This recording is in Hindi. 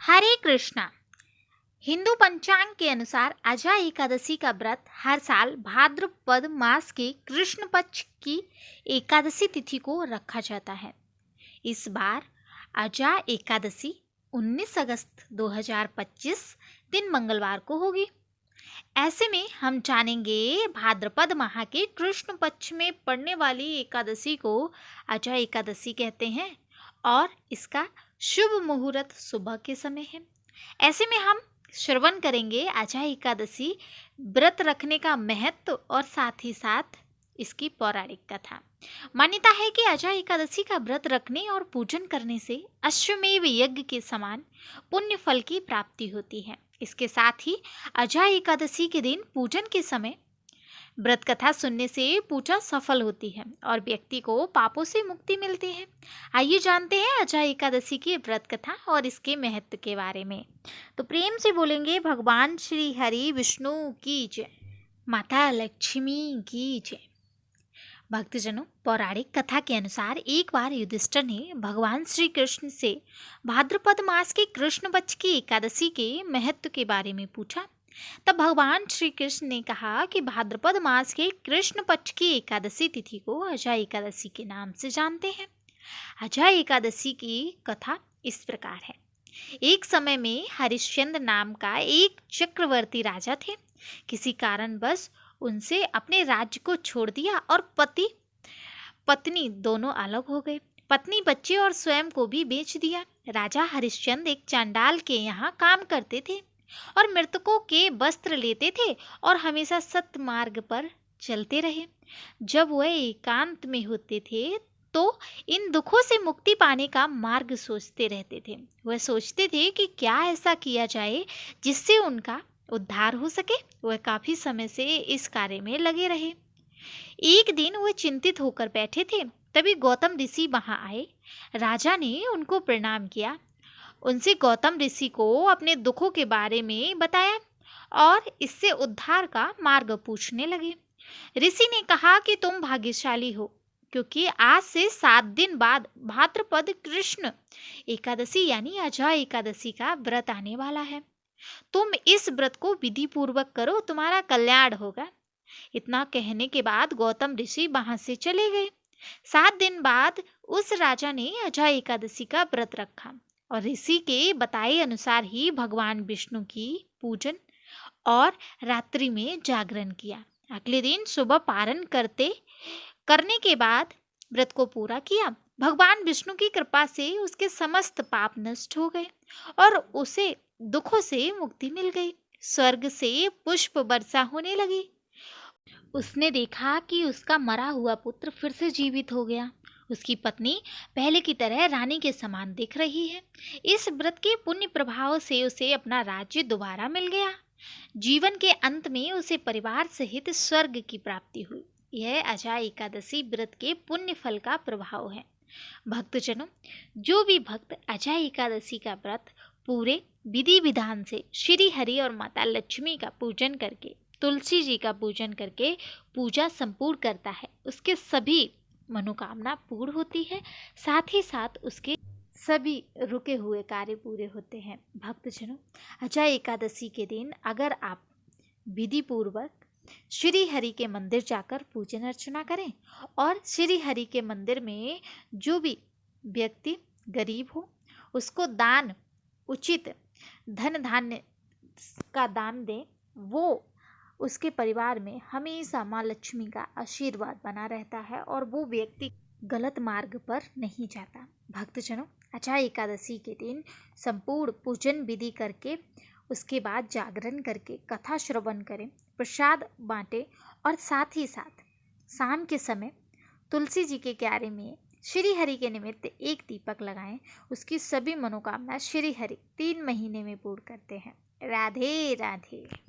हरे कृष्णा। हिंदू पंचांग के अनुसार अजा एकादशी का व्रत हर साल भाद्रपद मास के कृष्ण पक्ष की एकादशी तिथि को रखा जाता है। इस बार अजा एकादशी 19 अगस्त 2025 दिन मंगलवार को होगी। ऐसे में हम जानेंगे भाद्रपद माह के कृष्ण पक्ष में पड़ने वाली एकादशी को अजा एकादशी कहते हैं और इसका शुभ मुहूर्त सुबह के समय है। ऐसे में हम श्रवण करेंगे अजा एकादशी व्रत रखने का महत्व और साथ ही साथ इसकी पौराणिक कथा। मान्यता है कि अजा एकादशी का व्रत रखने और पूजन करने से अश्वमेव यज्ञ के समान पुण्य फल की प्राप्ति होती है। इसके साथ ही अजा एकादशी के दिन पूजन के समय व्रत कथा सुनने से पूजा सफल होती है और व्यक्ति को पापों से मुक्ति मिलती है। आइए जानते हैं अजा एकादशी की व्रत कथा और इसके महत्व के बारे में। तो प्रेम से बोलेंगे भगवान श्री हरि विष्णु की जय, माता लक्ष्मी की जय। भक्तजनों, पौराणिक कथा के अनुसार एक बार युधिष्ठिर ने भगवान श्री कृष्ण से भाद्रपद मास के कृष्ण पक्ष की एकादशी के महत्व के बारे में पूछा। तब भगवान श्री कृष्ण ने कहा कि भाद्रपद मास के कृष्ण पक्ष की एकादशी तिथि को अजा एकादशी के नाम से जानते हैं। अजा एकादशी की कथा इस प्रकार है। एक समय में हरिश्चंद्र नाम का एक चक्रवर्ती राजा थे। किसी कारणवश उनसे अपने राज्य को छोड़ दिया और पति पत्नी दोनों अलग हो गए। पत्नी, बच्चे और स्वयं को भी बेच दिया। राजा हरिश्चंद्र एक चांडाल के यहाँ काम करते थे और मृतकों के वस्त्र लेते थे और हमेशा सत्य मार्ग पर चलते रहे। जब वह एकांत में होते थे तो इन दुखों से मुक्ति पाने का मार्ग सोचते रहते थे। वह सोचते थे कि क्या ऐसा किया जाए जिससे उनका उद्धार हो सके। वह काफी समय से इस कार्य में लगे रहे। एक दिन वह चिंतित होकर बैठे थे, तभी गौतम ऋषि वहां आए। राजा ने उनको प्रणाम किया। उनसे गौतम ऋषि को अपने दुखों के बारे में बताया और इससे उद्धार का मार्ग पूछने लगे। ऋषि ने कहा कि तुम भाग्यशाली हो, क्योंकि आज से 7 दिन बाद भाद्रपद कृष्ण एकादशी यानी अजा एकादशी का व्रत आने वाला है। तुम इस व्रत को विधि पूर्वक करो, तुम्हारा कल्याण होगा। इतना कहने के बाद गौतम ऋषि वहां से चले गए। 7 दिन बाद उस राजा ने अजा एकादशी का व्रत रखा और ऋषि के बताए अनुसार ही भगवान विष्णु की पूजन और रात्रि में जागरण किया। अगले दिन सुबह पारण करने के बाद व्रत को पूरा किया। भगवान विष्णु की कृपा से उसके समस्त पाप नष्ट हो गए और उसे दुखों से मुक्ति मिल गई। स्वर्ग से पुष्प वर्षा होने लगी। उसने देखा कि उसका मरा हुआ पुत्र फिर से जीवित हो गया। उसकी पत्नी पहले की तरह रानी के समान दिख रही है। इस व्रत के पुण्य प्रभाव से उसे अपना राज्य दोबारा मिल गया। जीवन के अंत में उसे परिवार सहित स्वर्ग की प्राप्ति हुई। यह अजा एकादशी व्रत के पुण्य फल का प्रभाव है। भक्तजनों, जो भी भक्त अजा एकादशी का व्रत पूरे विधि विधान से श्री हरि और माता लक्ष्मी का पूजन करके, तुलसी जी का पूजन करके पूजा संपूर्ण करता है, उसके सभी मनोकामना पूर्ण होती है। साथ ही साथ उसके सभी रुके हुए कार्य पूरे होते हैं। भक्तजनों, अजा एकादशी के दिन अगर आप विधि पूर्वक श्री हरि के मंदिर जाकर पूजन अर्चना करें और श्री हरि के मंदिर में जो भी व्यक्ति गरीब हो उसको दान, उचित धन धान्य का दान दें, वो उसके परिवार में हमेशा माँ लक्ष्मी का आशीर्वाद बना रहता है और वो व्यक्ति गलत मार्ग पर नहीं जाता। भक्तजनों, अजा एकादशी के दिन संपूर्ण पूजन विधि करके उसके बाद जागरण करके कथा श्रवण करें, प्रसाद बांटें और साथ ही साथ शाम के समय तुलसी जी के क्यारे में श्री हरि के निमित्त एक दीपक लगाएं। उसकी सभी मनोकामना श्री हरि 3 महीने में पूर्ण करते हैं। राधे राधे।